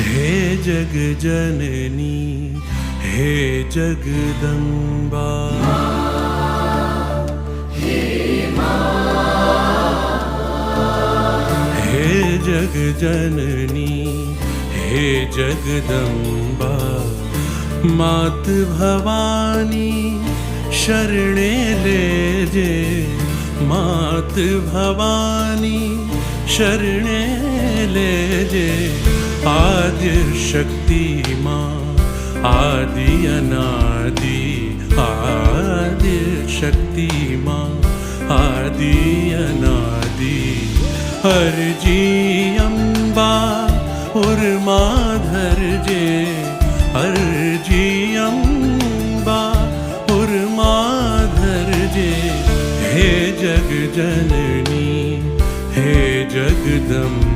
हे जग जननी हे जगदम्बा, हे जग जननी हे जगदम्बा, मात भवानी शरणे लेजे, मात भवानी शरणे लेजे। आद्य शक्ति माँ आदि अनादि, आद्य शक्ति माँ आदि अनादि। अर्जी अम्बा उर्मा धरजे, अर्जी अम्बा उर्मा धरजे। हे जग जननी हे जगदम्बा,